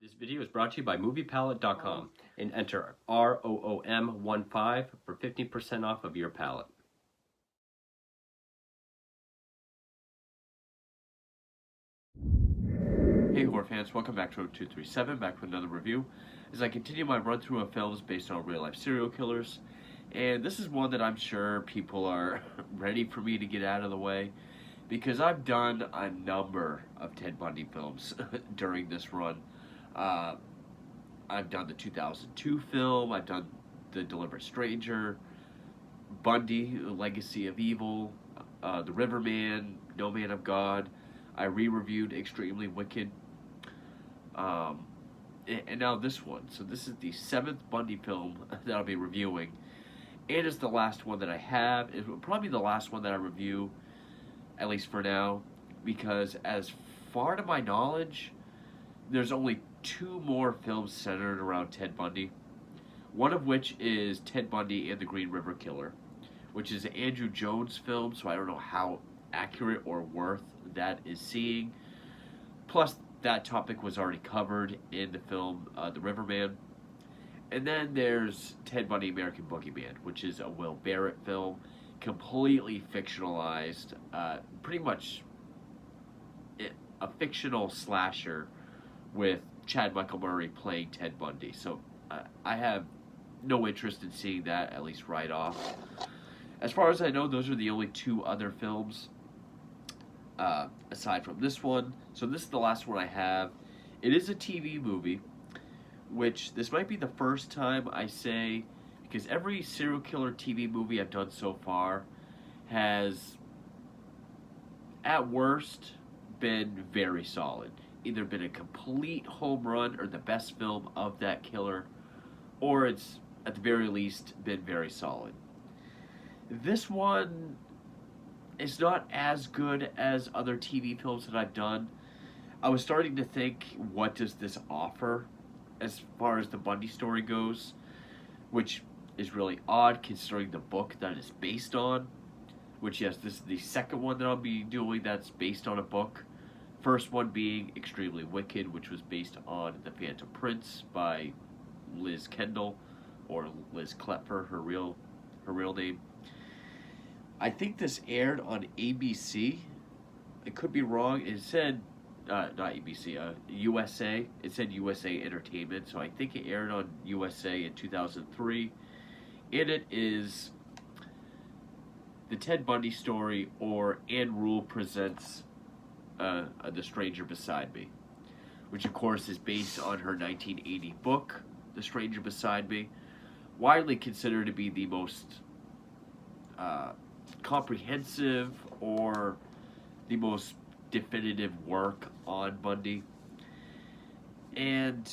This video is brought to you by MoviePalette.com and enter ROOM15 for 15% off of your palette. Hey horror fans, welcome back to Road 237, back with another review as I continue my run through of films based on real life serial killers. And this is one that I'm sure people are ready for me to get out of the way because I've done a number of Ted Bundy films during this run. I've done the 2002 film, I've done The Deliberate Stranger, Bundy, The Legacy of Evil, The Riverman, No Man of God. I re-reviewed Extremely Wicked, and now this one. So this is the 7th Bundy film that I'll be reviewing. It is the last one that I have. It will probably be the last one that I review, at least for now, because as far to my knowledge, there's only 2 more films centered around Ted Bundy. One of which is Ted Bundy and the Green River Killer, which is an Andrew Jones film, so I don't know how accurate or worth that is seeing. Plus, that topic was already covered in the film The Riverman. And then there's Ted Bundy American Boogeyman, which is a Will Barrett film, completely fictionalized, pretty much a fictional slasher with Chad Michael Murray playing Ted Bundy. So I have no interest in seeing that, at least right off. As far as I know, those are the only 2 other films aside from this one. So this is the last one I have. It is a TV movie, which this might be the first time I say, because every serial killer TV movie I've done so far has, at worst, been very solid. Either been a complete home run or the best film of that killer, or it's, at the very least, been very solid. This one is not as good as other TV films that I've done. I was starting to think, what does this offer as far as the Bundy story goes? Which is really odd considering the book that it's based on. Which, yes, this is the second one that I'll be doing that's based on a book. First one being Extremely Wicked, which was based on The Phantom Prince by Liz Kendall, or Liz Klepfer, her real name. I think this aired on ABC. I could be wrong. It said, not ABC, USA. It said USA Entertainment, so I think it aired on USA in 2003. And it is the Ted Bundy story, or Ann Rule presents The Stranger Beside Me, which of course is based on her 1980 book, The Stranger Beside Me, widely considered to be the most comprehensive or the most definitive work on Bundy. And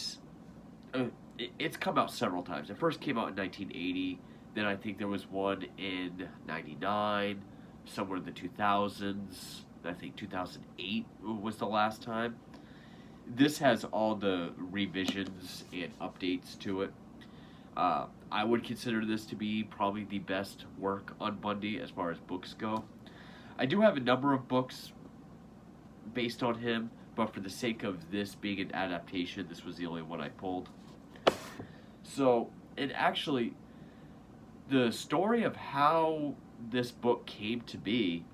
it's come out several times. It first came out in 1980, then I think there was one in 99, somewhere in the 2000s. I think 2008 was the last time. This has all the revisions and updates to it. I would consider this to be probably the best work on Bundy as far as books go. I do have a number of books based on him, but for the sake of this being an adaptation, this was the only one I pulled. So, and actually, the story of how this book came to be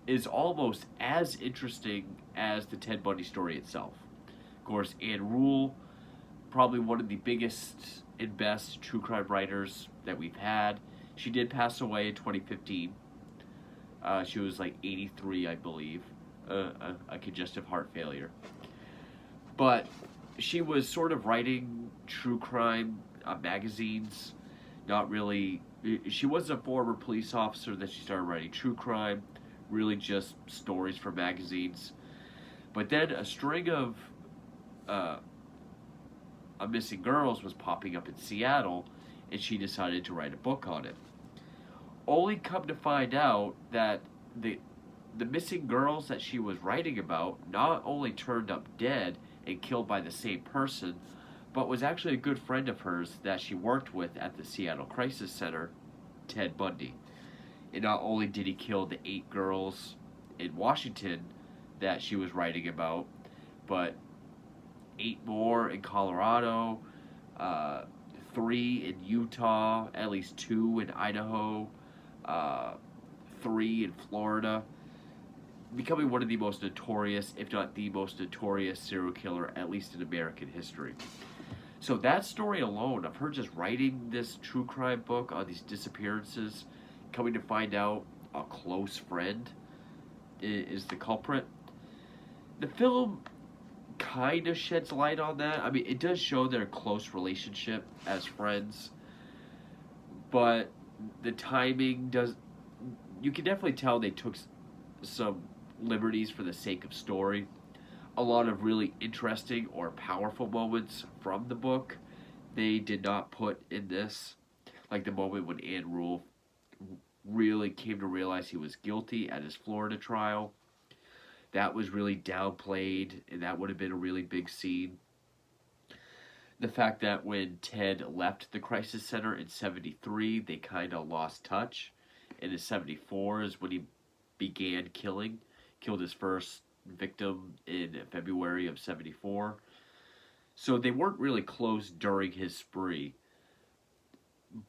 is almost as interesting as the Ted Bundy story itself. Of course, Ann Rule, probably one of the biggest and best true crime writers that we've had. She did pass away in 2015. She was like 83, I believe, a congestive heart failure. But she was sort of writing true crime magazines, not really. She was a former police officer that she started writing true crime, really just stories for magazines. But then a string of missing girls was popping up in Seattle, and she decided to write a book on it. Only come to find out that the missing girls that she was writing about not only turned up dead and killed by the same person, but was actually a good friend of hers that she worked with at the Seattle Crisis Center, Ted Bundy. And not only did he kill the 8 girls in Washington that she was writing about, but 8 more in Colorado, 3 in Utah, at least 2 in Idaho, uh, 3 in Florida, becoming one of the most notorious, if not the most notorious serial killer, at least in American history. So that story alone, of her just writing this true crime book on these disappearances, coming to find out a close friend is the culprit. The film kind of sheds light on that. I mean, it does show their close relationship as friends, but the timing does. You can definitely tell they took some liberties for the sake of story. A lot of really interesting or powerful moments from the book they did not put in this, like the moment when Ann Rule really came to realize he was guilty at his Florida trial. That was really downplayed, and that would have been a really big scene. The fact that when Ted left the crisis center in 73, they kind of lost touch. And in 74 is when he began killing. Killed his first victim in February of 74. So they weren't really close during his spree.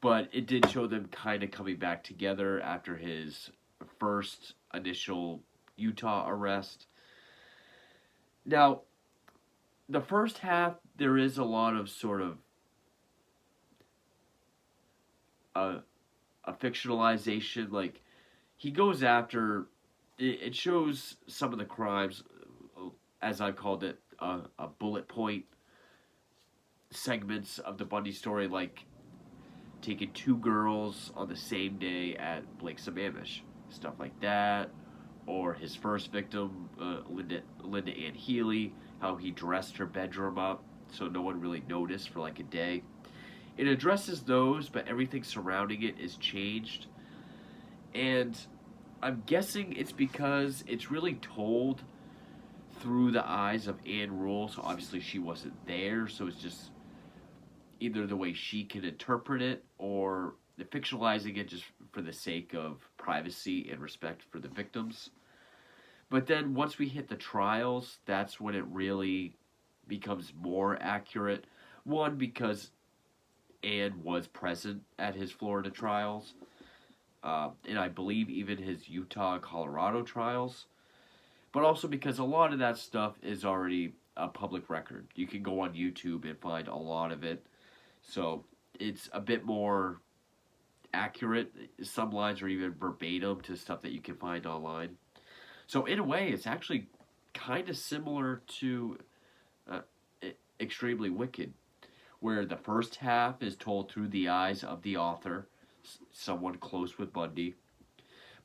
But it did show them kind of coming back together after his first initial Utah arrest. Now, the first half, there is a lot of sort of a fictionalization. Like, he goes after, it shows some of the crimes, as I called it, a bullet point segments of the Bundy story, like taking 2 girls on the same day at Blake Sammamish, stuff like that. Or his first victim, Linda Ann Healy, how he dressed her bedroom up so no one really noticed for like a day. It addresses those, but everything surrounding it is changed. And I'm guessing it's because it's really told through the eyes of Ann Rule, so obviously she wasn't there, so it's just either the way she can interpret it or they're fictionalizing it just for the sake of privacy and respect for the victims. But then once we hit the trials, that's when it really becomes more accurate. One, because Ann was present at his Florida trials, and I believe even his Utah and Colorado trials. But also because a lot of that stuff is already a public record. You can go on YouTube and find a lot of it. So it's a bit more accurate. Some lines are even verbatim to stuff that you can find online. So in a way, it's actually kind of similar to uh, Extremely Wicked, where the first half is told through the eyes of the author, someone close with Bundy.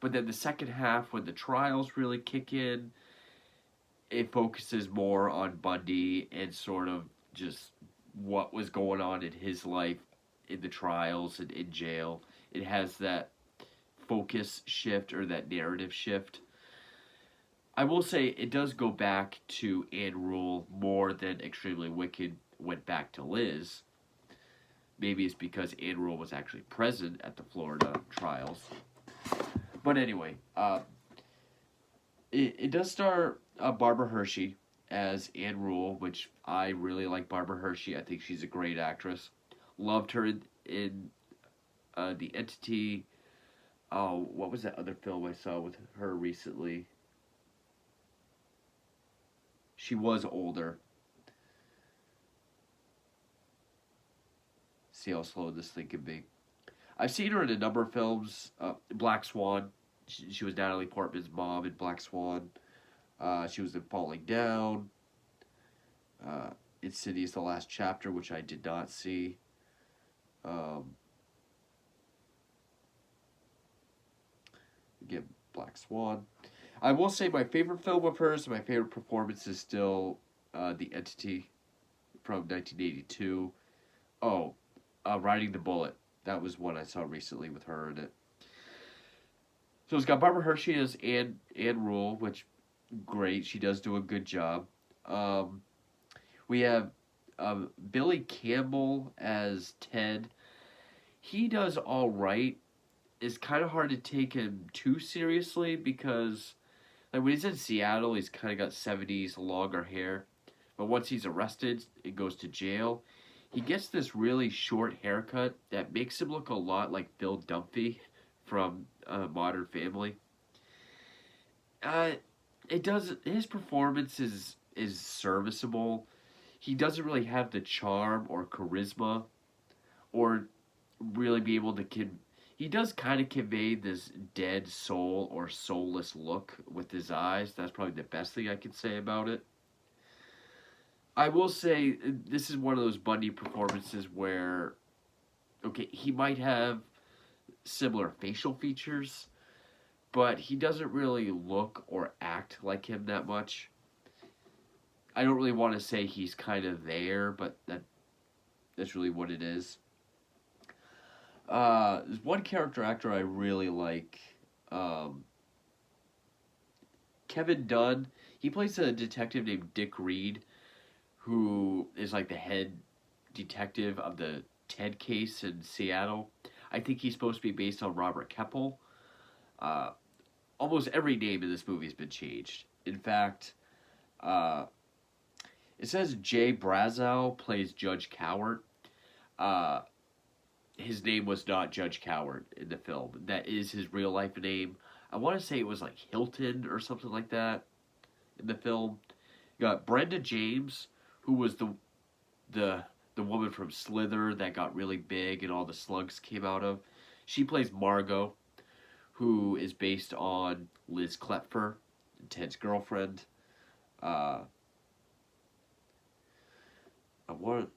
But then the second half, when the trials really kick in, it focuses more on Bundy and sort of just what was going on in his life in the trials and in jail. It has that focus shift or that narrative shift. I will say it does go back to Ann Rule more than Extremely Wicked went back to Liz. Maybe it's because Ann Rule was actually present at the Florida trials. But anyway, it does star Barbara Hershey as Ann Rule, which I really like Barbara Hershey. I think she's a great actress. Loved her in The Entity. Oh, what was that other film I saw with her recently? She was older. See how slow this thing can be. I've seen her in a number of films. Black Swan. She was Natalie Portman's mom in Black Swan. She was in Falling Down. Insidious: The Last Chapter, which I did not see. Again, Black Swan. I will say my favorite film of hers, my favorite performance is still The Entity from 1982. Oh, Riding the Bullet. That was one I saw recently with her in it. So it's got Barbara Hershey as Ann Rule, which, great. She does do a good job. We have Billy Campbell as Ted. He does all right. It's kind of hard to take him too seriously because, like, when he's in Seattle, he's kind of got 70s longer hair. but once he's arrested and goes to jail, he gets this really short haircut that makes him look a lot like Bill Dumphy from Modern Family. Uh, it does. His performance is serviceable. He doesn't really have the charm or charisma, or really be able to he does kind of convey this dead soul or soulless look with his eyes. That's probably the best thing I can say about it. I will say this is one of those Bundy performances where, okay, he might have similar facial features, but he doesn't really look or act like him that much. I don't really want to say he's kind of there, but that's really what it is. There's one character actor I really like. Kevin Dunn. He plays a detective named Dick Reed, who is like the head detective of the Ted case in Seattle. I think he's supposed to be based on Robert Keppel. Almost every name in this movie has been changed. In fact, it says Jay Brazow plays Judge Cowart. His name was not Judge Cowart in the film. That is his real life name. I want to say it was like Hilton or something like that in the film. You got Brenda James, who was the woman from Slither that got really big and all the slugs came out of. She plays Margot, who is based on Liz Klepfer, Ted's girlfriend. I wanted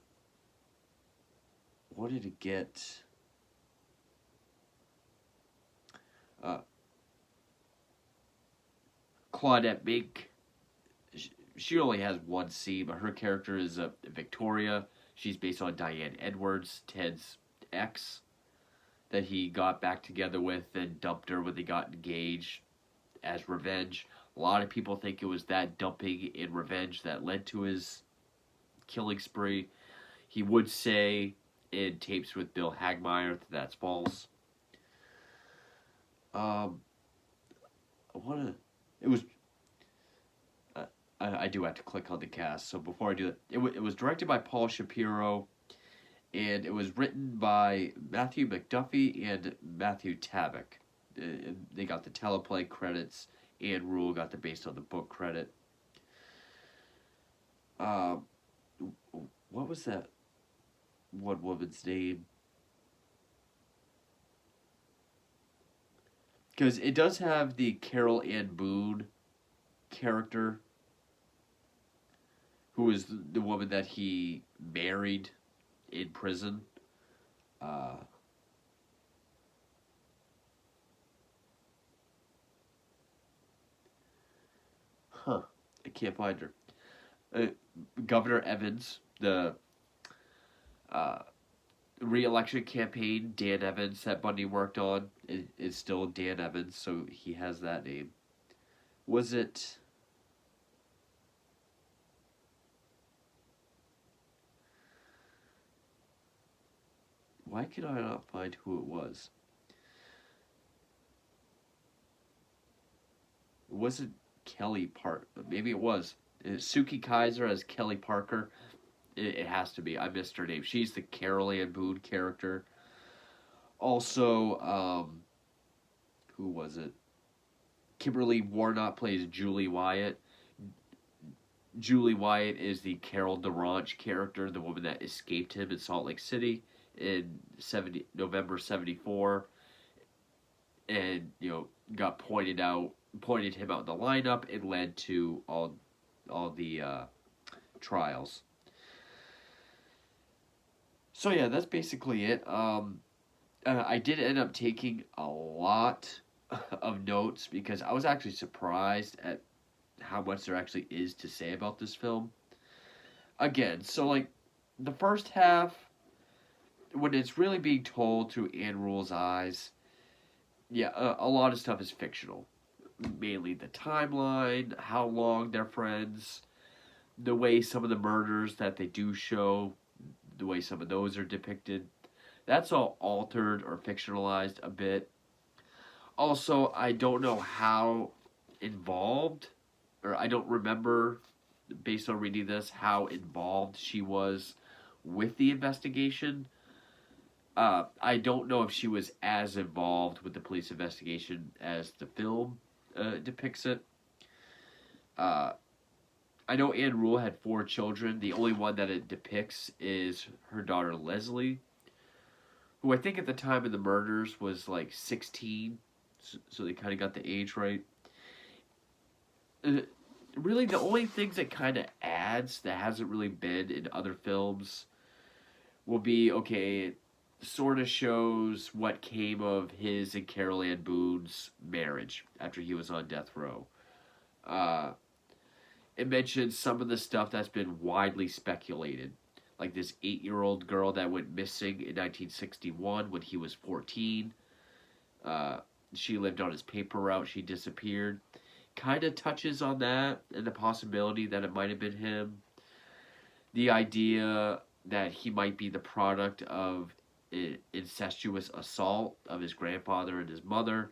to get Claudette Mink. She only has one scene, but her character is Victoria. She's based on Diane Edwards, Ted's ex, that he got back together with and dumped her when they got engaged as revenge. A lot of people think it was that dumping in revenge that led to his killing spree. He would say in tapes with Bill Hagmaier that's false. I do have to click on the cast. So before I do that, it was directed by Paul Shapiro, and it was written by Matthew McDuffie and Matthew Tabak. They got the teleplay credits, and Rule got the based on the book credit. What was that one woman's name? Because it does have the Carol Ann Boone character, who is the woman that he married in prison. I can't find her. Governor Evans, the re-election campaign, Dan Evans, that Bundy worked on, is still Dan Evans, so he has that name. Was it... Why can I not find who it was? It wasn't Kelly Park. Maybe it was. Suki Kaiser as Kelly Parker. It has to be. I missed her name. She's the Carol Ann Boone character. Also, who was it? Kimberly Warnock plays Julie Wyatt. Julie Wyatt is the Carol DeRange character, the woman that escaped him in Salt Lake City in November 74, and got pointed him out in the lineup and led to all the trials. So yeah, that's basically it. I did end up taking a lot of notes because I was actually surprised at how much there actually is to say about this film. Again, so like the first half, when it's really being told through Ann Rule's eyes, yeah, a lot of stuff is fictional. Mainly the timeline, how long they're friends, the way some of the murders that they do show, the way some of those are depicted. That's all altered or fictionalized a bit. Also, I don't know how involved, or I don't remember based on reading this, how involved she was with the investigation. I don't know if she was as involved with the police investigation as the film depicts it. I know Anne Rule had 4 children. The only one that it depicts is her daughter Leslie, who I think at the time of the murders was like 16, so they kind of got the age right. Really, the only things that kind of adds that hasn't really been in other films will be, okay, it sort of shows what came of his and Carol Ann Boone's marriage after he was on death row. It mentions some of the stuff that's been widely speculated, like this 8-year-old girl that went missing in 1961 when he was 14. She lived on his paper route. She disappeared. Kind of touches on that and the possibility that it might have been him. The idea that he might be the product of incestuous assault of his grandfather and his mother.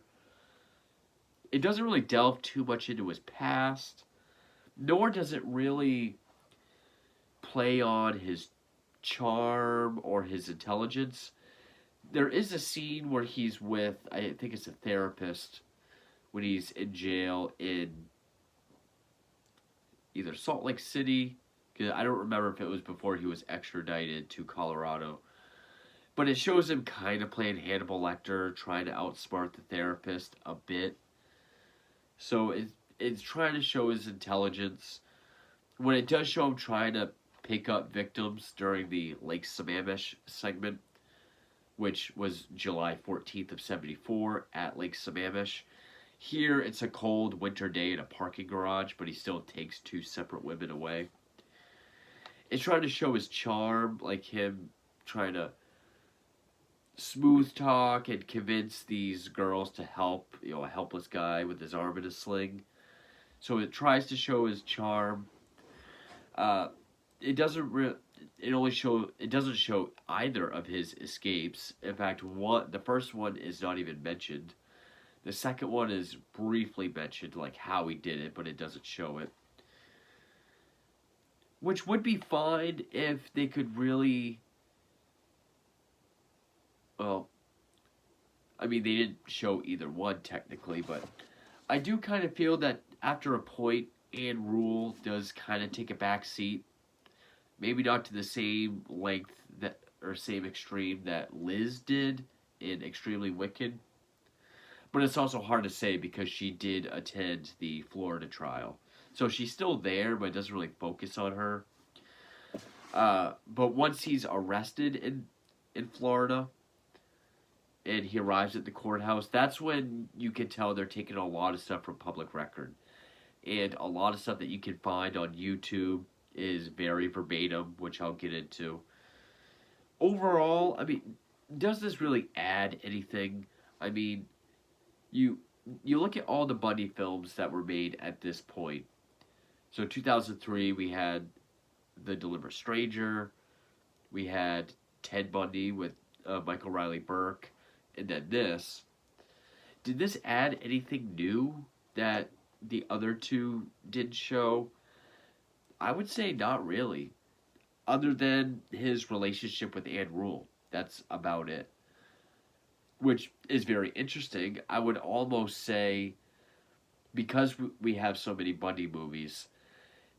It doesn't really delve too much into his past, nor does it really play on his charm or his intelligence. There is a scene where he's with, I think it's a therapist, when he's in jail in either Salt Lake City, because I don't remember if it was before he was extradited to Colorado, but it shows him kind of playing Hannibal Lecter, trying to outsmart the therapist a bit. So it's trying to show his intelligence. When it does show him trying to pick up victims during the Lake Sammamish segment, which was July 14th of 74 at Lake Sammamish. Here, it's a cold winter day in a parking garage, but he still takes 2 separate women away. It's trying to show his charm, like him trying to smooth talk and convince these girls to help, a helpless guy with his arm in a sling. So it tries to show his charm. It doesn't show either of his escapes. In fact, the first one is not even mentioned. The second one is briefly mentioned, like how he did it, but it doesn't show it. Which would be fine if they could really... Well, I mean, they didn't show either one technically, but I do kind of feel that after a point, Anne Rule does kind of take a back seat. Maybe not to the same length or same extreme that Liz did in Extremely Wicked. But it's also hard to say because she did attend the Florida trial. So she's still there, but it doesn't really focus on her. But once he's arrested in Florida, and he arrives at the courthouse, that's when you can tell they're taking a lot of stuff from public record. And a lot of stuff that you can find on YouTube is very verbatim, which I'll get into. Overall, I mean, does this really add anything? I mean, you look at all the Bundy films that were made at this point. So 2003, we had The Deliberate Stranger. We had Ted Bundy with Michael Riley Burke. And then this. Did this add anything new that the other two did show? I would say not really. Other than his relationship with Anne Rule. That's about it. Which is very interesting. I would almost say, because we have so many Bundy movies,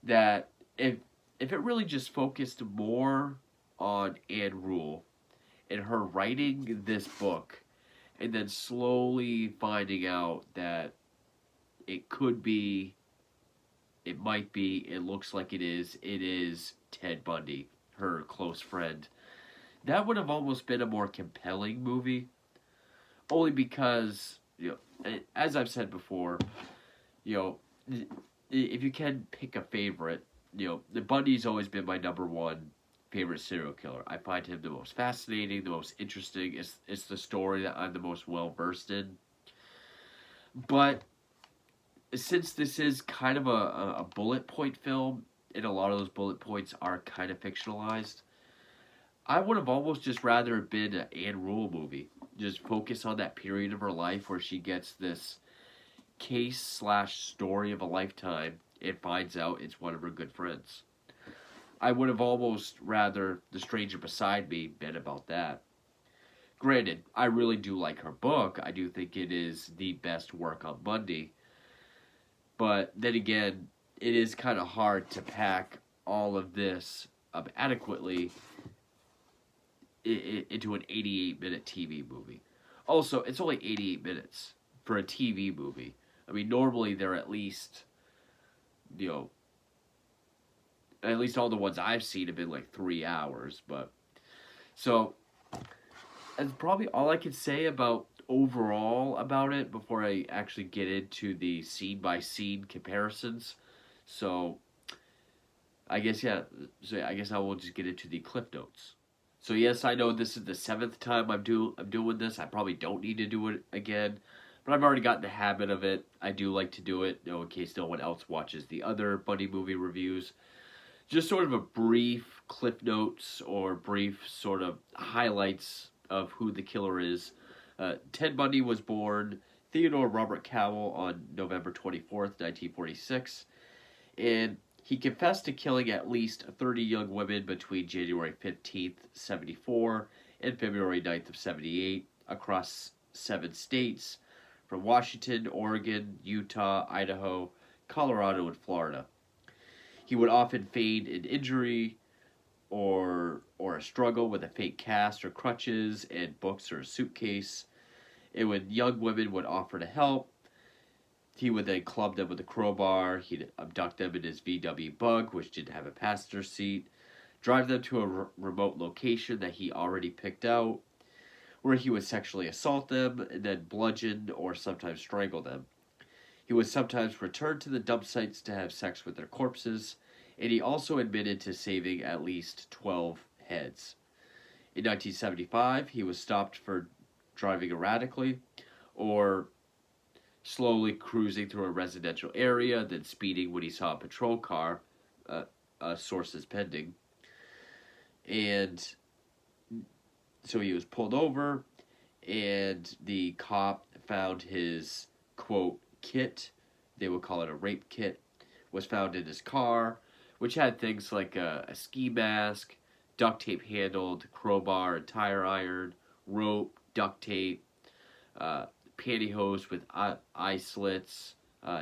that if it really just focused more on Anne Rule and her writing this book, and then slowly finding out that it could be, it might be, it looks like it is Ted Bundy, her close friend, that would have almost been a more compelling movie. Only because, as I've said before, if you can pick a favorite, the Bundy's always been my number one favorite serial killer. I find him the most fascinating, the most interesting. It's the story that I'm the most well-versed in. But since this is kind of a bullet point film, and a lot of those bullet points are kind of fictionalized, I would have almost just rather been an Anne Rule movie. Just focus on that period of her life where she gets this case/story of a lifetime and finds out it's one of her good friends. I would have almost rather The Stranger Beside Me been about that. Granted, I really do like her book. I do think it is the best work on Bundy. But then again, it is kind of hard to pack all of this up adequately into an 88-minute TV movie. Also, it's only 88 minutes for a TV movie. I mean, normally they're at least, you know, at least all the ones I've seen have been like 3 hours. But so that's probably all I can say about overall about it before I actually get into the scene by scene comparisons. So I guess yeah. So I guess I will just get into the clip notes. So yes, I know this is the 7th time I'm doing this. I probably don't need to do it again, but I've already gotten the habit of it. I do like to do it, in case no one else watches the other Bundy movie reviews. Just sort of a brief clip notes or brief sort of highlights of who the killer is. Ted Bundy was born Theodore Robert Cowell on November 24th, 1946, and he confessed to killing at least 30 young women between January 15th, 74 and February 9th of 78 across 7 states from Washington, Oregon, Utah, Idaho, Colorado, and Florida. He would often feign an injury or a struggle with a fake cast or crutches and books or a suitcase. And when young women would offer to help, he would then club them with a crowbar. He'd abduct them in his VW Bug, which didn't have a passenger seat, drive them to a remote location that he already picked out, where he would sexually assault them and then bludgeon or sometimes strangle them. He would sometimes return to the dump sites to have sex with their corpses, and he also admitted to saving at least 12 heads. In 1975, he was stopped for driving erratically or slowly cruising through a residential area, then speeding when he saw a patrol car, sources pending. And so he was pulled over, and the cop found his, quote, kit, they would call it a rape kit, was found in his car, which had things like a ski mask, duct tape handled crowbar and tire iron, rope, duct tape, pantyhose with eye slits,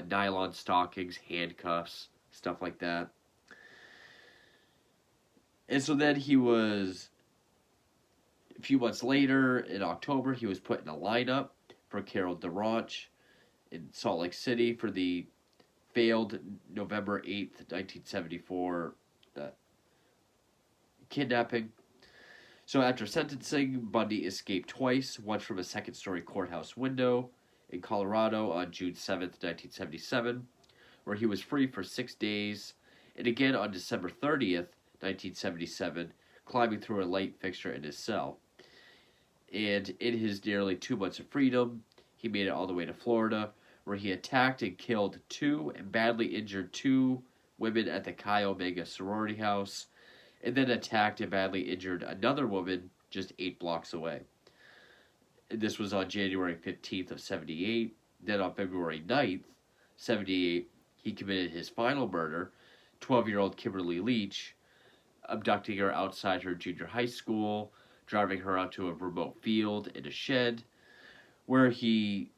nylon stockings, handcuffs, stuff like that. And so then he was, a few months later, in October, he was put in a lineup for Carol DeRonch in Salt Lake City for the failed November 8th, 1974 kidnapping. So after sentencing, Bundy escaped twice, once from a second-story courthouse window in Colorado on June 7th, 1977, where he was free for 6 days, and again on December 30th, 1977, climbing through a light fixture in his cell. And in his nearly 2 months of freedom, he made it all the way to Florida, where he attacked and killed 2 and badly injured 2 women at the Chi Omega sorority house, and then attacked and badly injured another woman just 8 blocks away. This was on January 15th of 78. Then on February 9th, 78, he committed his final murder, 12-year-old Kimberly Leach, abducting her outside her junior high school, driving her out to a remote field in a shed, where he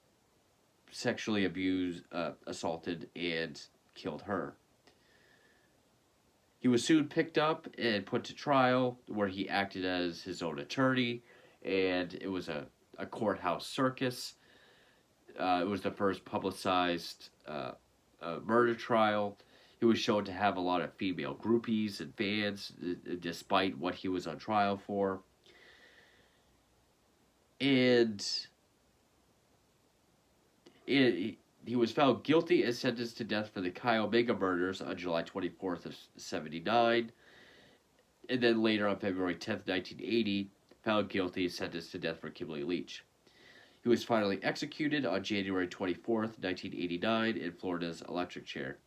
sexually abused, assaulted, and killed her. He was soon picked up and put to trial, where he acted as his own attorney, and it was a courthouse circus. It was the first publicized murder trial. He was shown to have a lot of female groupies and fans, despite what he was on trial for. And he was found guilty and sentenced to death for the Chi Omega murders on July 24th of 79. And then later on February 10th, 1980, found guilty and sentenced to death for Kimberly Leach. He was finally executed on January 24th, 1989 in Florida's electric chair.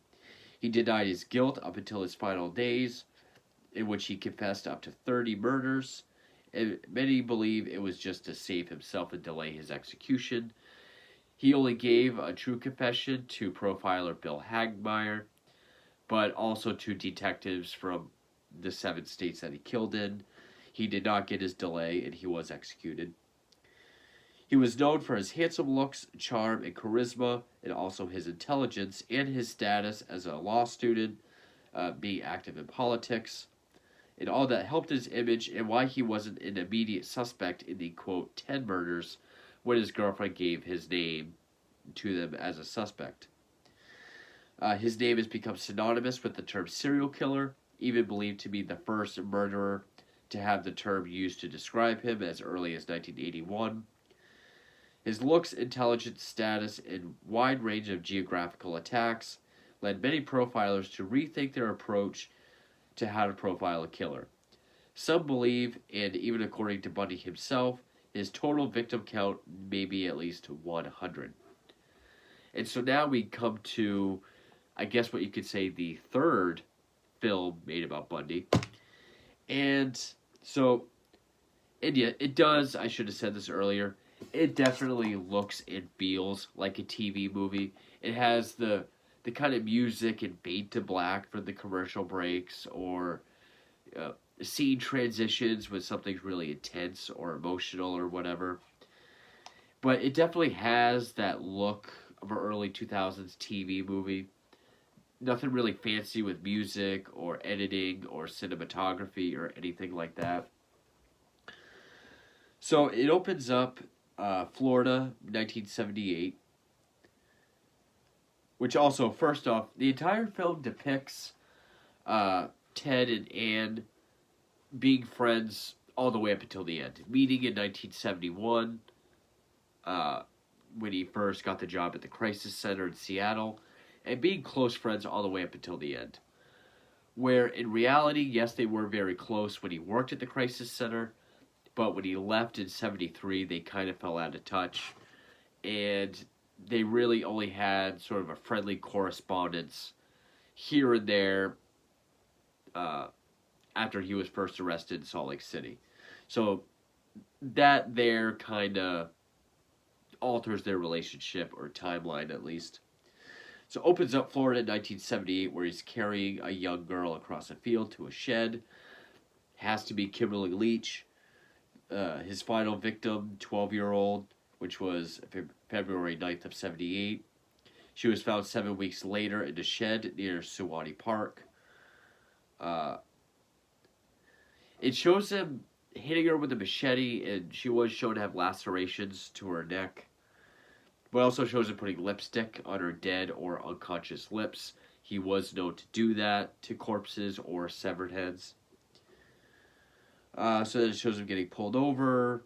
He denied his guilt up until his final days, in which he confessed up to 30 murders, and many believe it was just to save himself and delay his execution. He only gave a true confession to profiler Bill Hagmaier, but also to detectives from the 7 states that he killed in. He did not get his delay, and he was executed. He was known for his handsome looks, charm, and charisma, and also his intelligence and his status as a law student, being active in politics, and all that helped his image and why he wasn't an immediate suspect in the, quote, 10 murders when his girlfriend gave his name to them as a suspect. His name has become synonymous with the term serial killer, even believed to be the first murderer to have the term used to describe him as early as 1981. His looks, intelligence, status, and wide range of geographical attacks led many profilers to rethink their approach to how to profile a killer. Some believe, and even according to Bundy himself, his total victim count may be at least 100. And so now we come to, I guess what you could say, the third film made about Bundy. And so, and yeah, it does, I should have said this earlier, it definitely looks and feels like a TV movie. It has the kind of music and fade to black for the commercial breaks, or scene transitions when something's really intense or emotional or whatever. But it definitely has that look of an early 2000s TV movie. Nothing really fancy with music or editing or cinematography or anything like that. So it opens up Florida, 1978. Which also, first off, the entire film depicts Ted and Anne being friends all the way up until the end. Meeting in 1971, when he first got the job at the Crisis Center in Seattle, and being close friends all the way up until the end. Where in reality, yes, they were very close when he worked at the Crisis Center, but when he left in 73, they kind of fell out of touch. And they really only had sort of a friendly correspondence here and there after he was first arrested in Salt Lake City. So that there kind of alters their relationship, or timeline at least. So opens up Florida in 1978, where he's carrying a young girl across a field to a shed. Has to be Kimberly Leach. His final victim, 12-year-old, which was February 9th of 78. She was found 7 weeks later in a shed near Suwannee Park. It shows him hitting her with a machete, and she was shown to have lacerations to her neck. But also shows him putting lipstick on her dead or unconscious lips. He was known to do that to corpses or severed heads. So then it shows him getting pulled over,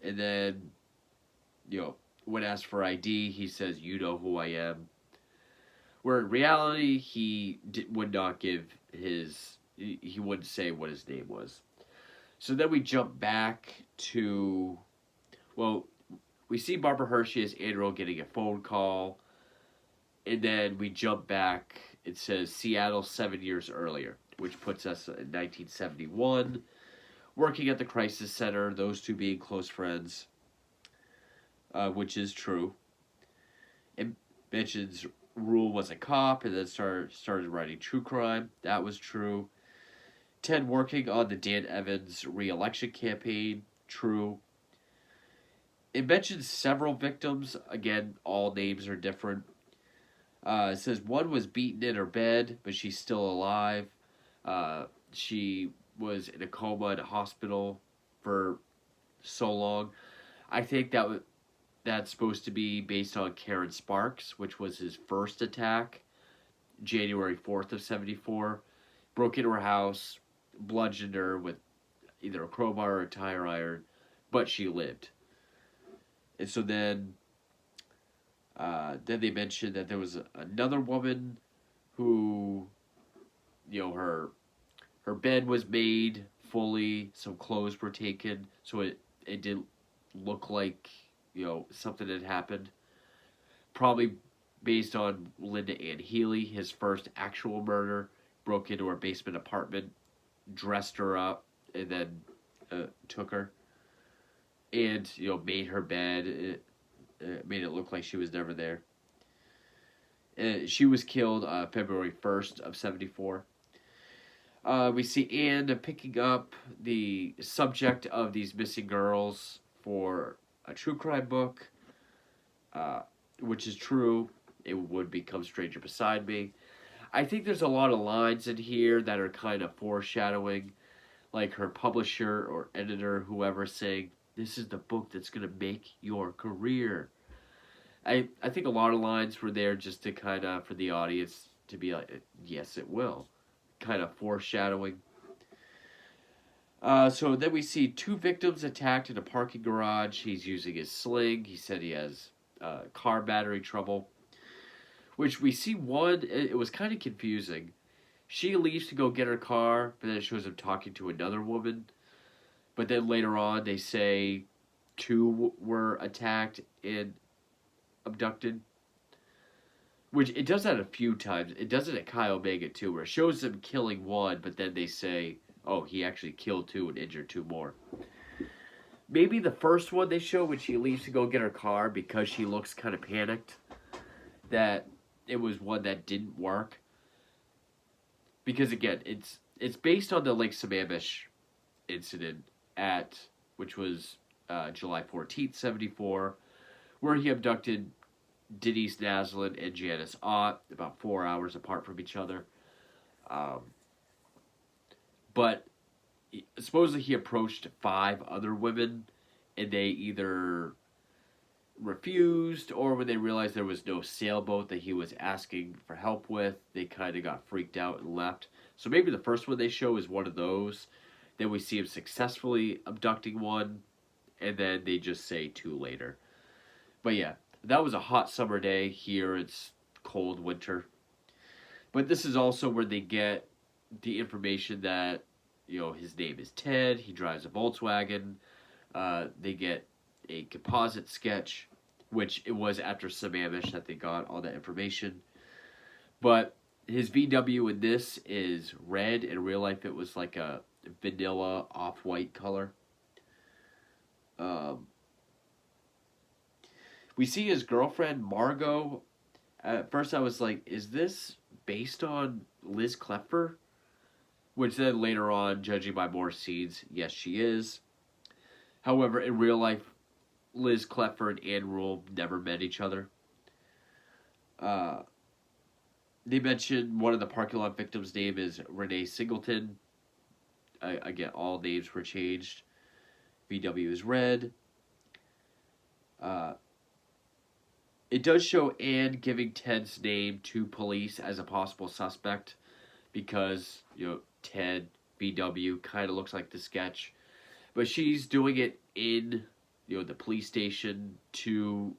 and then, when asked for ID, he says, "You know who I am." Where in reality, he would not give he wouldn't say what his name was. So then we jump back to, we see Barbara Hershey as Andrew getting a phone call, and then we jump back, it says Seattle 7 years earlier, which puts us in 1971, working at the Crisis Center, those two being close friends, which is true. It mentions Rule was a cop, and then started writing true crime. That was true. Ted working on the Dan Evans re-election campaign. True. It mentions several victims. Again, all names are different. It says one was beaten in her bed, but she's still alive. She was in a coma in a hospital for so long. I think that's supposed to be based on Karen Sparks, which was his first attack, January 4th of 74. Broke into her house, bludgeoned her with either a crowbar or a tire iron, but she lived. And so then they mentioned that there was another woman who, her bed was made fully, some clothes were taken, so it didn't look like, something had happened. Probably based on Linda Ann Healy, his first actual murder. Broke into her basement apartment, dressed her up, and then took her. And, made her bed, made it look like she was never there. She was killed February 1st of 74. We see Anne picking up the subject of these missing girls for a true crime book, which is true. It would become Stranger Beside Me. I think there's a lot of lines in here that are kind of foreshadowing, like her publisher or editor, whoever, saying, "This is the book that's going to make your career." I think a lot of lines were there just to kind of, for the audience to be like, yes, it will. Kind of foreshadowing. So then we see 2 victims attacked in a parking garage. He's using his sling. He said he has car battery trouble. Which we see one, it was kind of confusing. She leaves to go get her car, but then it shows him talking to another woman. But then later on, they say 2 were attacked and abducted. Which it does that a few times. It does it at Chi Omega too, where it shows them killing 1, but then they say, oh, he actually killed 2 and injured 2 more. Maybe the first one they show when she leaves to go get her car because she looks kind of panicked, that it was one that didn't work. Because again, it's based on the Lake Sammamish incident which was July 14th, 74, where he abducted Denise Naslund and Janice Ott about 4 hours apart from each other. But supposedly he approached 5 other women, and they either refused, or when they realized there was no sailboat that he was asking for help with, they kind of got freaked out and left. So maybe the first one they show is one of those. Then we see him successfully abducting 1, and then they just say 2 later. But yeah, that was a hot summer day. Here it's cold winter. But this is also where they get the information that, his name is Ted. He drives a Volkswagen. They get a composite sketch, which it was after Sammamish that they got all that information. But his VW in this is red. In real life, it was like a vanilla off-white color. We see his girlfriend, Margot. At first I was like, is this based on Liz Klepfer? Which then later on, judging by more scenes, yes, she is. However, in real life, Liz Klepfer and Anne Rule never met each other. They mentioned one of the parking lot victims' name is Renee Singleton. Again, all names were changed. VW is red. It does show Anne giving Ted's name to police as a possible suspect because, Ted, VW, kind of looks like the sketch. But she's doing it in, the police station to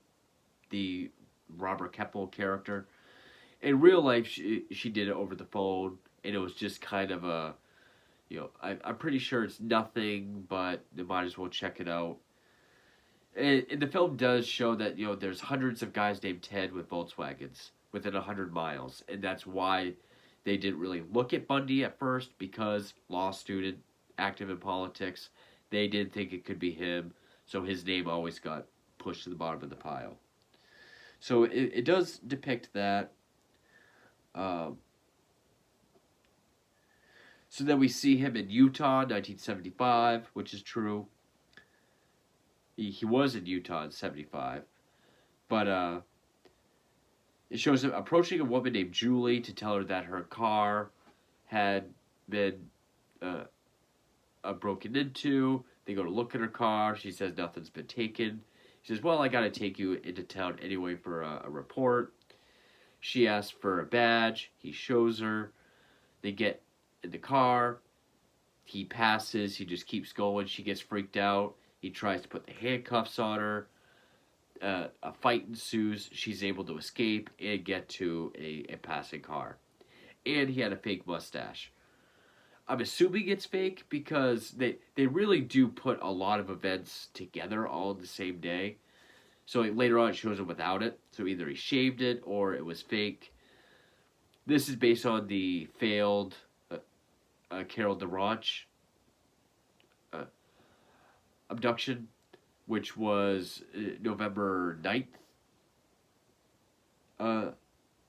the Robert Keppel character. In real life, she did it over the phone, and it was just kind of a, I'm pretty sure it's nothing, but they might as well check it out. And the film does show that, there's hundreds of guys named Ted with Volkswagens within 100 miles, and that's why they didn't really look at Bundy at first, because law student, active in politics, they didn't think it could be him, so his name always got pushed to the bottom of the pile. So it does depict that. So then we see him in Utah, 1975, which is true. He was in Utah in 75. But it shows him approaching a woman named Julie to tell her that her car had been broken into. They go to look at her car. She says nothing's been taken. He says, well, I got to take you into town anyway for a report. She asks for a badge. He shows her. They get in the car. He passes. He just keeps going. She gets freaked out. He tries to put the handcuffs on her. A fight ensues. She's able to escape and get to a passing car. And he had a fake mustache. I'm assuming it's fake because they really do put a lot of events together all in the same day. So later on it shows him without it. So either he shaved it or it was fake. This is based on the failed Carol DeRonch abduction, which was November 9th.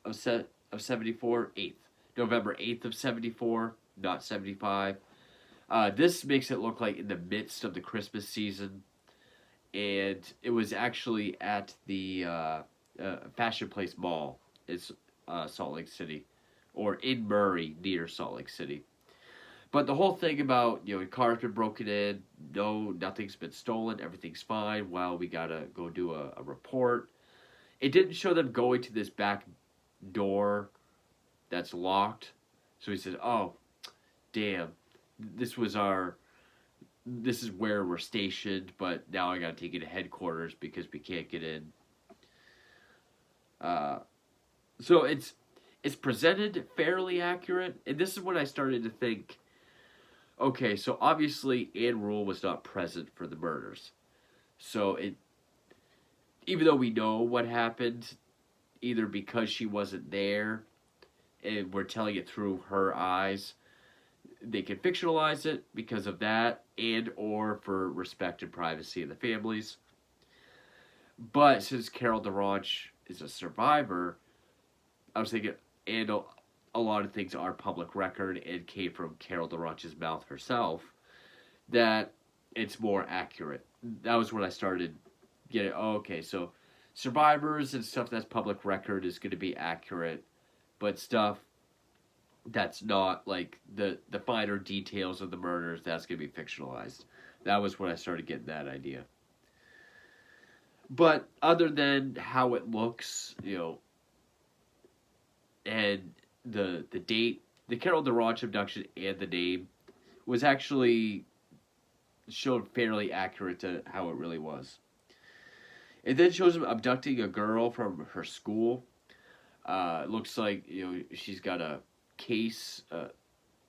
of 74, 8th. November 8th of 74, not 75. This makes it look like in the midst of the Christmas season, and it was actually at the Fashion Place Mall. It's Salt Lake City, or in Murray near Salt Lake City. But the whole thing about, you know, car's been broken in, no, nothing's been stolen, everything's fine. Well, we gotta go do a report. It didn't show them going to this back door that's locked. So he said, "Oh, damn, this was our, this is where we're stationed, but now I gotta take you to headquarters because we can't get in." So it's presented fairly accurate, and this is when I started to think, okay, so obviously Ann Rule was not present for the murders. So even though we know what happened, either because she wasn't there and we're telling it through her eyes, they can fictionalize it because of that, and or for respect and privacy of the families. But since Carol DaRonch is a survivor, I was thinking, and a lot of things are public record and came from Carol DaRonch's mouth herself, that it's more accurate. That was when I started getting, oh, okay, so survivors and stuff that's public record is going to be accurate, but stuff that's not, like the finer details of the murders, that's going to be fictionalized. That was when I started getting that idea. But other than how it looks, you know, and the date, the Carol DaRonch abduction and the name was actually showed fairly accurate to how it really was. It then shows him abducting a girl from her school. It looks like, you know, she's got a case,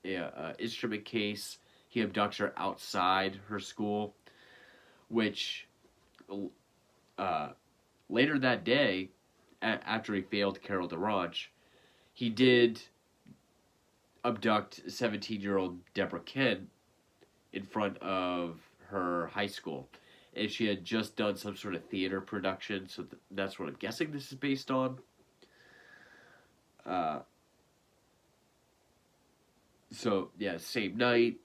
instrument case. He abducts her outside her school, which later that day, after he failed Carol DaRonch, he did abduct 17-year-old Deborah Ken in front of her high school. And she had just done some sort of theater production, so that's what I'm guessing this is based on. So, yeah, same night.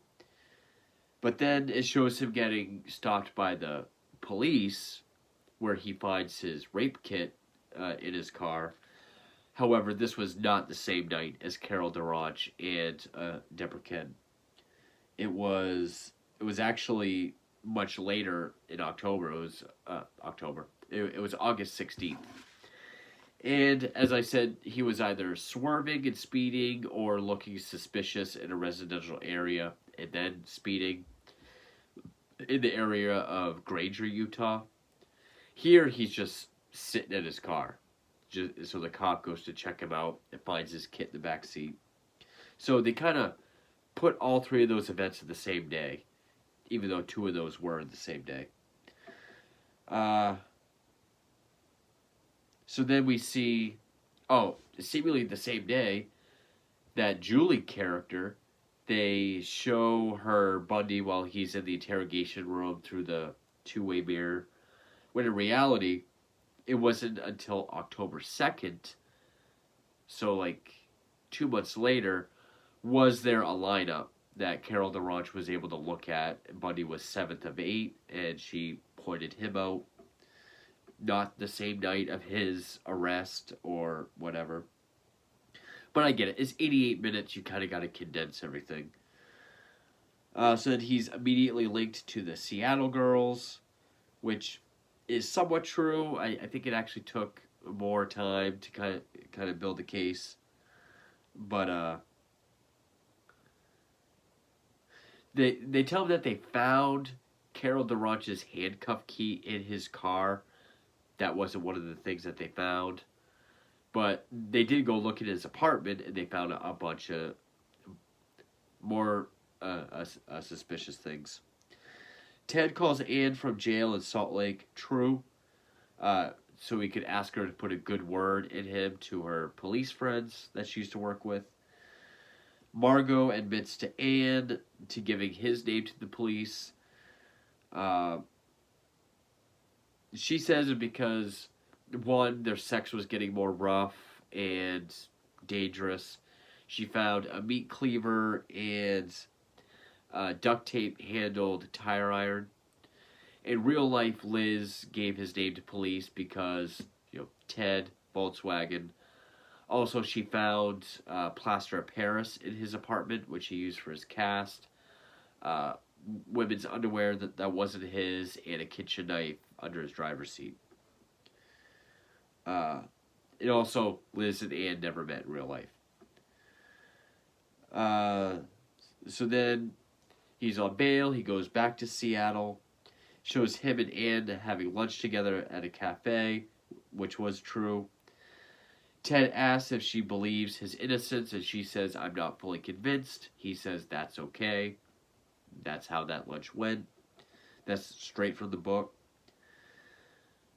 But then it shows him getting stopped by the police, where he finds his rape kit in his car. However, this was not the same night as Carol DaRonch and Deborah Ken. It was actually much later in October. It was October. It was August 16th. And as I said, he was either swerving and speeding or looking suspicious in a residential area and then speeding in the area of Granger, Utah. Here, he's just sitting in his car. So the cop goes to check him out and finds his kit in the back seat. So they kind of put all three of those events in the same day, even though two of those were in the same day. So then we see, seemingly the same day, that Julie character, they show her Bundy while he's in the interrogation room through the two-way mirror, when in reality, it wasn't until October 2nd, so like 2 months later, was there a lineup that Carol DaRonch was able to look at. Bundy was 7th of 8, and she pointed him out. Not the same night of his arrest or whatever. But I get it. It's 88 minutes. You kind of got to condense everything. So then he's immediately linked to the Seattle girls, which is somewhat true. I think it actually took more time to kind of build the case. But they tell him that they found Carol DaRonch's handcuff key in his car. That wasn't one of the things that they found. But they did go look at his apartment, and they found a bunch of more suspicious things. Ted calls Ann from jail in Salt Lake true, so he could ask her to put a good word in him to her police friends that she used to work with. Margot admits to Ann to giving his name to the police. She says it because, one, their sex was getting more rough, and dangerous. She found a meat cleaver and duct tape handled tire iron. In real life, Liz gave his name to police because, Ted Volkswagen. Also, she found plaster of Paris in his apartment, which he used for his cast. Uh, Women's underwear that wasn't his, and a kitchen knife under his driver's seat. And also, Liz and Anne never met in real life. So then he's on bail. He goes back to Seattle. Shows him and Anne having lunch together at a cafe, which was true. Ted asks if she believes his innocence, and she says, "I'm not fully convinced." He says, "That's okay." That's how that lunch went. That's straight from the book.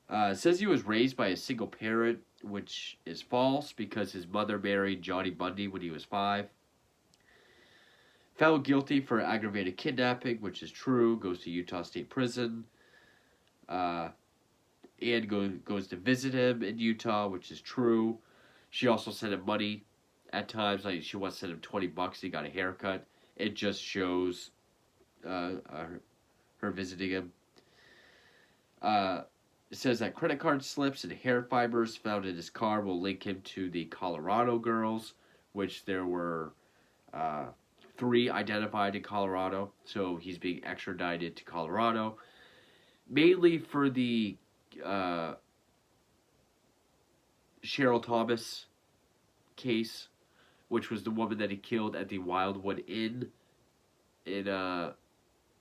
It says he was raised by a single parent, which is false because his mother married Johnny Bundy when he was 5. Found guilty for aggravated kidnapping, which is true. Goes to Utah State Prison. Anne goes to visit him in Utah, which is true. She also sent him money at times. Like she once sent him $20. He got a haircut. It just shows her visiting him. It says that credit card slips and hair fibers found in his car will link him to the Colorado girls, which there were 3 identified in Colorado. So he's being extradited to Colorado, mainly for the Cheryl Thomas case, which was the woman that he killed at the Wildwood Inn in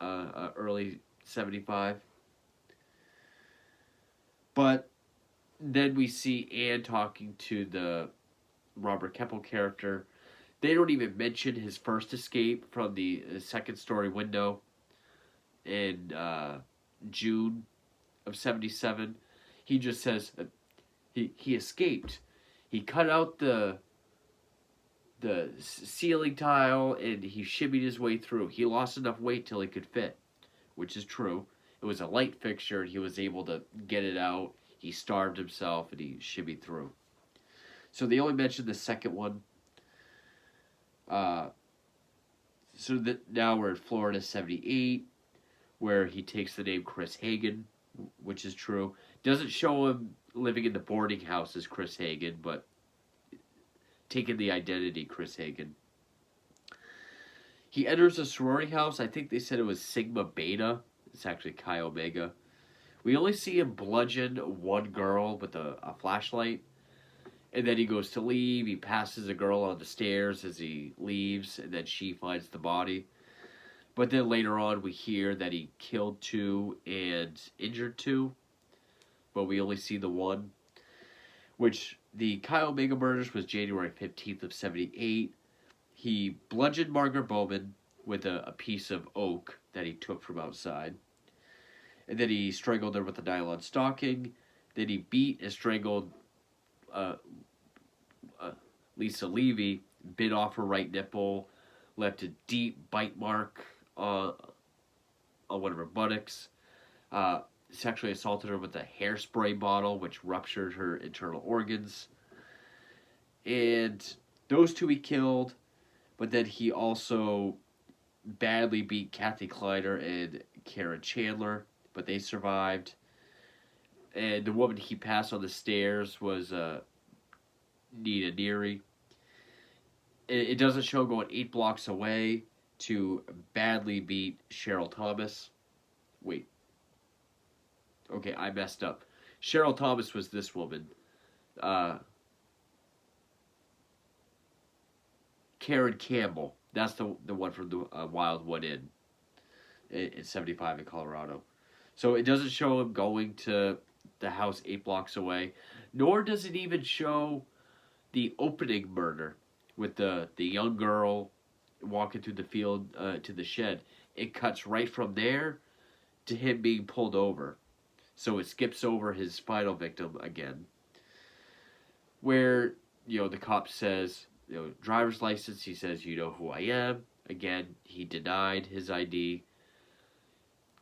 early 75. But then we see Anne talking to the Robert Keppel character. They don't even mention his first escape from the second story window in June of 77. He just says he escaped. He cut out the ceiling tile and he shimmied his way through. He lost enough weight till he could fit, which is true. It was a light fixture. He was able to get it out. He starved himself and he shimmied through. So they only mentioned the second one. Now we're in Florida 78, where he takes the name Chris Hagen, which is true. Doesn't show him living in the boarding house as Chris Hagen, but taking the identity Chris Hagen. He enters a sorority house. I think they said it was Sigma Beta. It's actually Chi Omega. We only see him bludgeon one girl with a flashlight. And then he goes to leave. He passes a girl on the stairs as he leaves, and then she finds the body. But then later on, we hear that he killed 2 and injured 2. But we only see the one. Which, the Chi Omega murders was January 15th of 78. He bludgeoned Margaret Bowman with a piece of oak that he took from outside. And then he strangled her with a nylon stocking. Then he beat and strangled Lisa Levy, bit off her right nipple, left a deep bite mark on one of her buttocks, sexually assaulted her with a hairspray bottle, which ruptured her internal organs. And those 2 he killed, but then he also badly beat Kathy Kleiner and Karen Chandler, but they survived. And the woman he passed on the stairs was Nina Neary. It doesn't show going 8 blocks away to badly beat Cheryl Thomas. Wait. Okay, I messed up. Cheryl Thomas was this woman. Karen Campbell. That's the one from the Wildwood Inn in 75 in Colorado. So it doesn't show him going to the house 8 blocks away, nor does it even show the opening murder with the young girl walking through the field to the shed. It cuts right from there to him being pulled over. So it skips over his final victim again, where, the cop says, driver's license, he says, "You know who I am." Again, he denied his ID.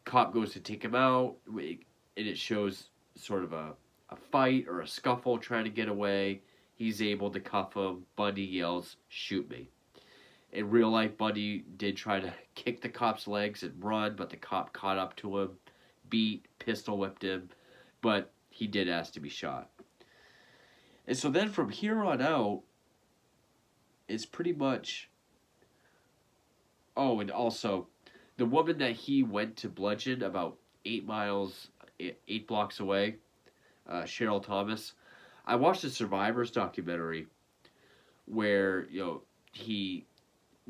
Cop goes to take him out, and it shows sort of a fight or a scuffle trying to get away. he's able to cuff him. Bundy yells, "Shoot me." In real life, Bundy did try to kick the cop's legs and run, but the cop caught up to him, beat, pistol whipped him, but he did ask to be shot. And so then from here on out, it's pretty much... Oh, and also, the woman that he went to bludgeon about 8 blocks away, Cheryl Thomas, I watched a Survivors documentary where, he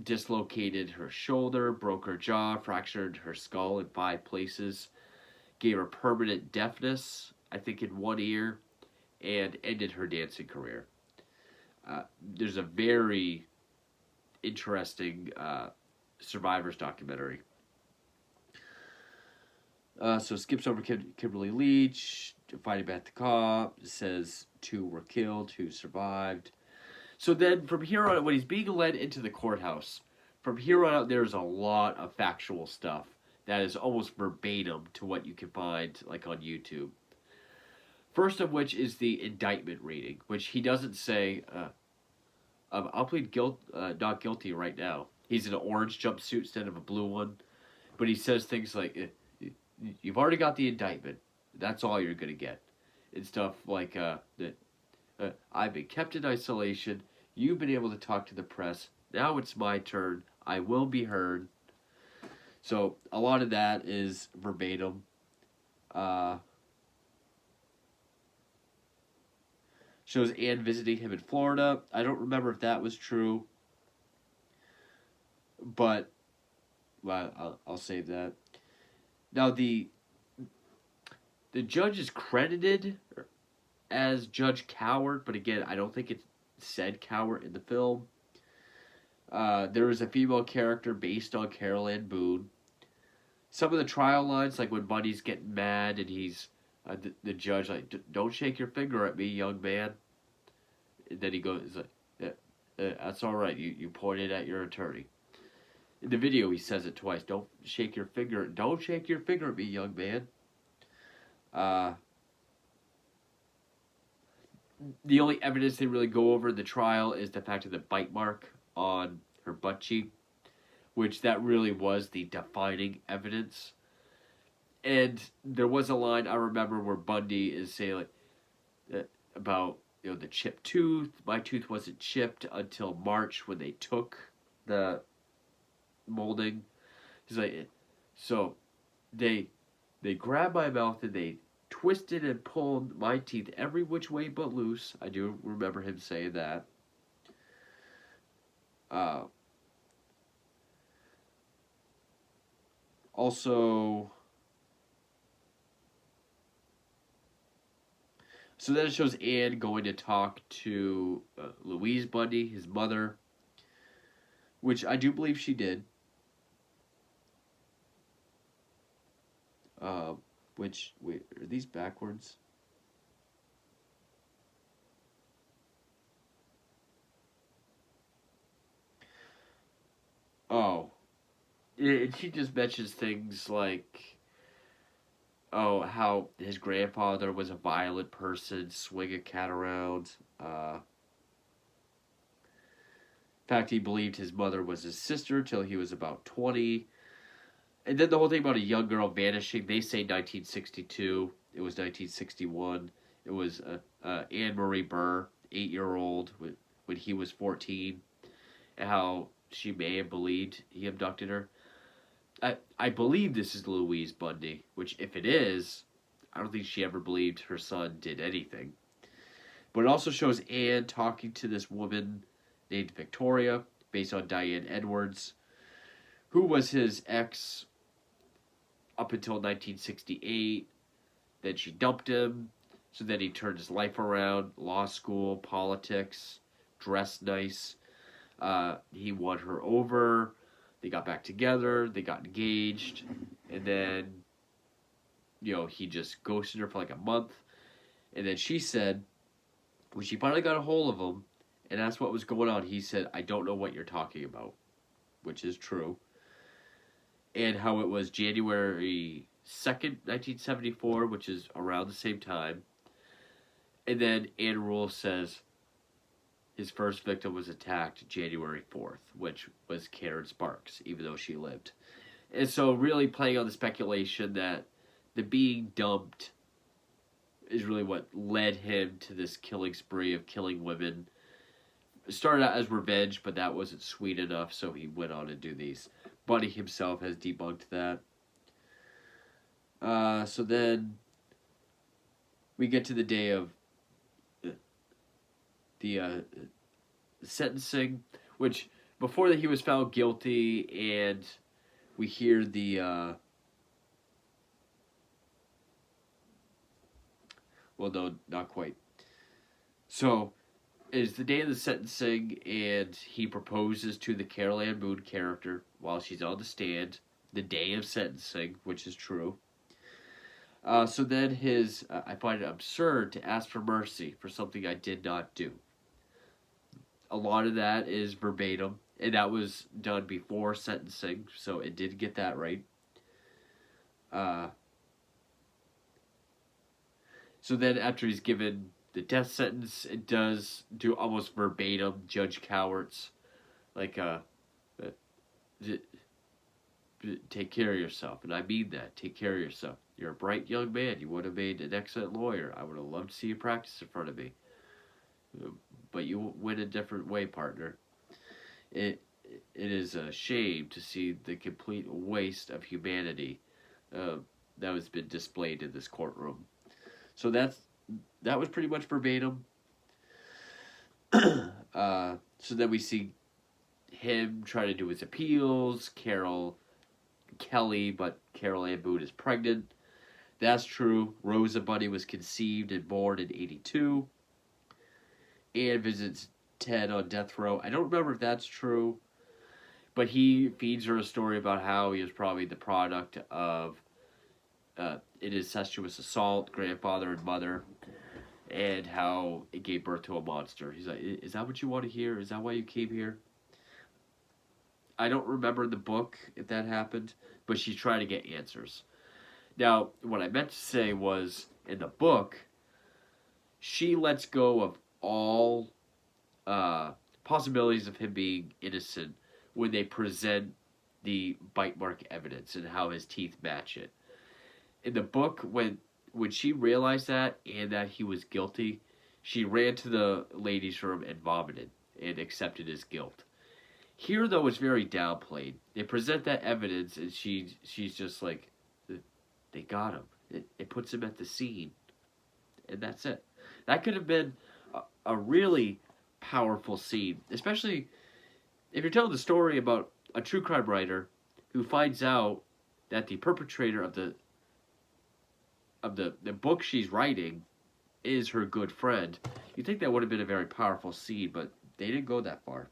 dislocated her shoulder, broke her jaw, fractured her skull in 5 places, gave her permanent deafness, I think in one ear, and ended her dancing career. There's a very interesting Survivors documentary. So it skips over Kimberly Leach, fighting back the cop, says 2 were killed, 2 survived. So then, from here on, when he's being led into the courthouse, from here on out, there's a lot of factual stuff that is almost verbatim to what you can find, like, on YouTube. First of which is the indictment reading, which he doesn't say, I'll plead not guilty right now. He's in an orange jumpsuit instead of a blue one. But he says things like, you've already got the indictment. That's all you're going to get. And stuff like, I've been kept in isolation. You've been able to talk to the press. Now it's my turn. I will be heard. So a lot of that is verbatim. Shows Anne visiting him in Florida. I don't remember if that was true. But, well, I'll save that. Now, the judge is credited as Judge Coward, but again, I don't think it said Coward in the film. There is a female character based on Carol Ann Boone. Some of the trial lines, like when Bundy's getting mad and he's the judge, like, "Don't shake your finger at me, young man." And then he goes, like, "That's all right. You pointed at your attorney." In the video, he says it twice. Don't shake your finger at me, young man." The only evidence they really go over in the trial is the fact of the bite mark on her butt cheek, which that really was the defining evidence. And there was a line I remember where Bundy is saying, like, about, the chipped tooth. My tooth wasn't chipped until March when they took the molding. He's like, so they grabbed my mouth and they twisted and pulled my teeth every which way but loose. I do remember him saying that. Also, so then it shows Anne going to talk to Louise Bundy, his mother, which I do believe she did. Wait, are these backwards? Oh. And she just mentions things like, how his grandfather was a violent person, swing a cat around. In fact, he believed his mother was his sister till he was about 20. And then the whole thing about a young girl vanishing, they say 1962. It was 1961. It was Anne Marie Burr, 8-year-old, when he was 14, and how she may have believed he abducted her. I believe this is Louise Bundy, which if it is, I don't think she ever believed her son did anything. But it also shows Anne talking to this woman named Victoria, based on Diane Edwards, who was his ex up until 1968. Then she dumped him, so then he turned his life around, law school, politics, dressed nice. He won her over. They got back together. They got engaged. And then, he just ghosted her for like a month. And then she said, when she finally got a hold of him and asked what was going on, he said, "I don't know what you're talking about," which is true. And how it was January 2nd, 1974, which is around the same time. And then Anne Rule says, his first victim was attacked January 4th, which was Karen Sparks, even though she lived. And so, really playing on the speculation that the being dumped is really what led him to this killing spree of killing women. It started out as revenge, but that wasn't sweet enough, so he went on to do these. Bunny himself has debunked that. So then we get to the day of the sentencing, which before that he was found guilty, and we hear the well, no, not quite. So it is the day of the sentencing, and he proposes to the Carol Ann Moon character while she's on the stand. The day of sentencing, which is true. So then I find it absurd to ask for mercy for something I did not do. A lot of that is verbatim, and that was done before sentencing, so it did get that right. So then after he's given the death sentence, it does do almost verbatim Judge Cowart's, like, take care of yourself, and I mean that, take care of yourself. You're a bright young man, you would have made an excellent lawyer, I would have loved to see you practice in front of me. But you went a different way, partner. It is a shame to see the complete waste of humanity that has been displayed in this courtroom. So that was pretty much verbatim. So then we see him trying to do his appeals. Kelly, but Carol Ann Moon is pregnant. That's true. Rosa Bunny was conceived and born in 1982. Ann visits Ted on death row. I don't remember if that's true, but he feeds her a story about how he was probably the product of incestuous assault, grandfather and mother, and how it gave birth to a monster. He's like, is that what you want to hear? Is that why you came here? I don't remember in the book if that happened, but she's trying to get answers. Now, what I meant to say was, in the book, she lets go of all possibilities of him being innocent when they present the bite mark evidence and how his teeth match it. In the book, when she realized that and that he was guilty, she ran to the ladies' room and vomited and accepted his guilt. Here, though, it's very downplayed. They present that evidence, and she's just like, they got him. It puts him at the scene, and that's it. That could have been a really powerful scene, especially if you're telling the story about a true crime writer who finds out that the perpetrator of the book she's writing is her good friend. You'd think that would have been a very powerful scene, but they didn't go that far.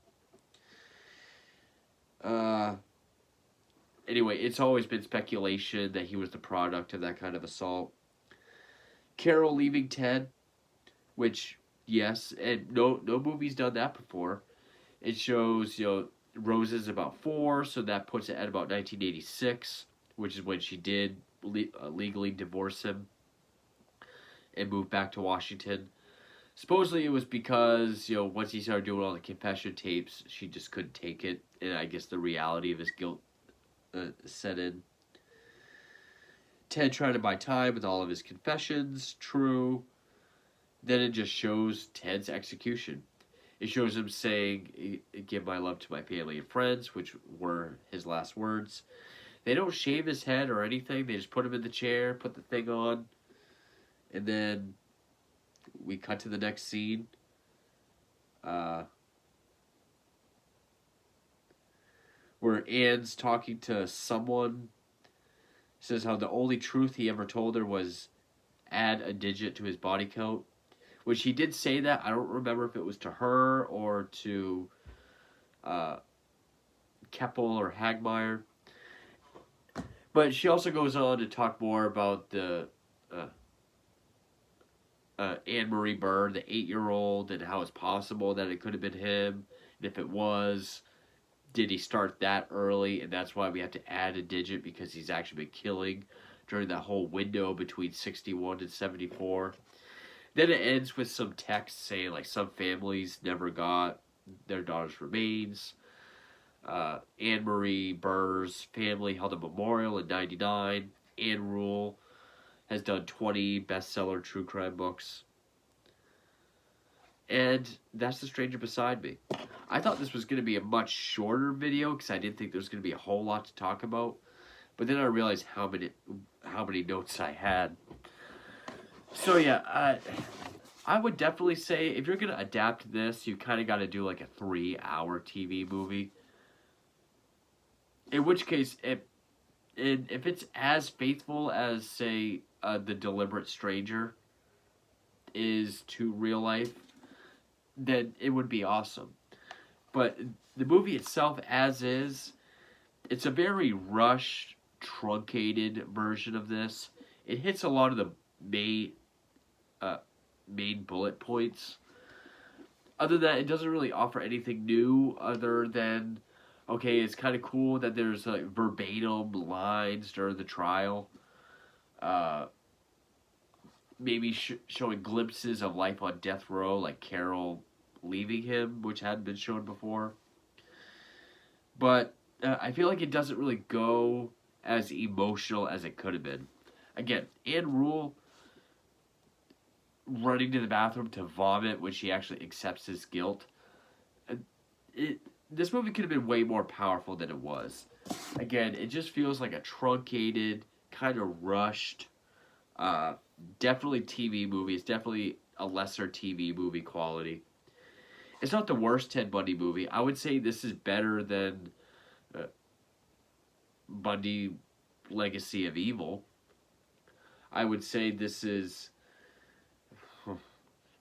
Anyway, it's always been speculation that he was the product of that kind of assault. Carol leaving Ted, which, yes, and no movie's done that before. It shows, Rosa's about 4, so that puts it at about 1986, which is when she did legally divorce him and move back to Washington. Supposedly it was because, once he started doing all the confession tapes, she just couldn't take it, and I guess the reality of his guilt set in. Ted tried to buy time with all of his confessions, true. Then it just shows Ted's execution. It shows him saying, give my love to my family and friends, which were his last words. They don't shave his head or anything. They just put him in the chair, put the thing on, and then we cut to the next scene. Where Ann's talking to someone, says how the only truth he ever told her was add a digit to his body count. Which he did say that. I don't remember if it was to her or to Keppel or Hagmeyer. But she also goes on to talk more about the Anne Marie Byrne, the 8-year-old, and how it's possible that it could have been him. And if it was, did he start that early? And that's why we have to add a digit, because he's actually been killing during that whole window between 61 and 74. Then it ends with some text saying like some families never got their daughter's remains. Anne Marie Burr's family held a memorial in '99. Anne Rule has done 20 bestseller true crime books. And that's The Stranger Beside Me. I thought this was going to be a much shorter video because I didn't think there was going to be a whole lot to talk about. But then I realized how many notes I had. So yeah, I would definitely say if you're going to adapt this, you kind of got to do like a 3-hour TV movie. In which case, if it's as faithful as, say, The Deliberate Stranger is to real life, then it would be awesome. But the movie itself, as is, it's a very rushed, truncated version of this. It hits a lot of the main bullet points. Other than that, it doesn't really offer anything new other than, okay, it's kind of cool that there's like verbatim lines during the trial. Maybe showing glimpses of life on death row, like Carol leaving him, which hadn't been shown before. But I feel like it doesn't really go as emotional as it could have been. Again, Anne Rule running to the bathroom to vomit when she actually accepts his guilt. This movie could have been way more powerful than it was. Again, it just feels like a truncated, kind of rushed, definitely TV movie. It's definitely a lesser TV movie quality. It's not the worst Ted Bundy movie. I would say this is better than Bundy Legacy of Evil. I would say this is...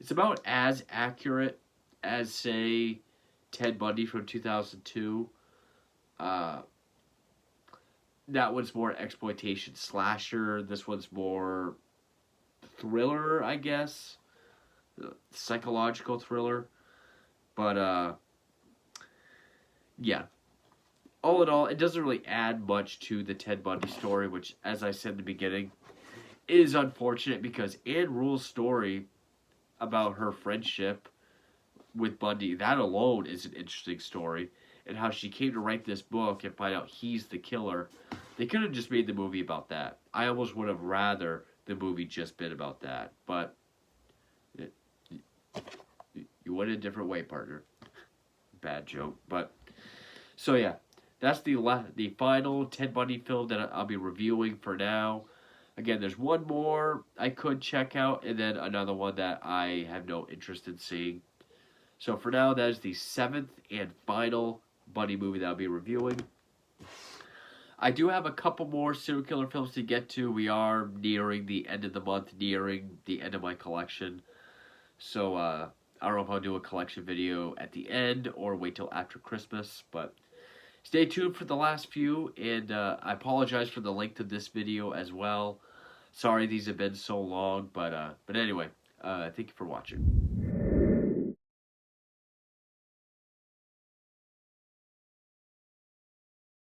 It's about as accurate as, say, Ted Bundy from 2002. That one's more exploitation slasher. This one's more thriller, I guess. Psychological thriller. But, yeah. All in all, it doesn't really add much to the Ted Bundy story, which, as I said in the beginning, is unfortunate because Anne Rule's story about her friendship with Bundy, that alone is an interesting story. And how she came to write this book and find out he's the killer. They could have just made the movie about that. I almost would have rather the movie just been about that. But you went a different way, partner. Bad joke. But so yeah, that's the final Ted Bundy film that I'll be reviewing for now. Again, there's one more I could check out, and then another one that I have no interest in seeing. So for now, that is the 7th and final Bundy movie that I'll be reviewing. I do have a couple more serial killer films to get to. We are nearing the end of the month, nearing the end of my collection. So I don't know if I'll do a collection video at the end or wait till after Christmas, but stay tuned for the last few, and I apologize for the length of this video as well. Sorry these have been so long, but anyway, thank you for watching.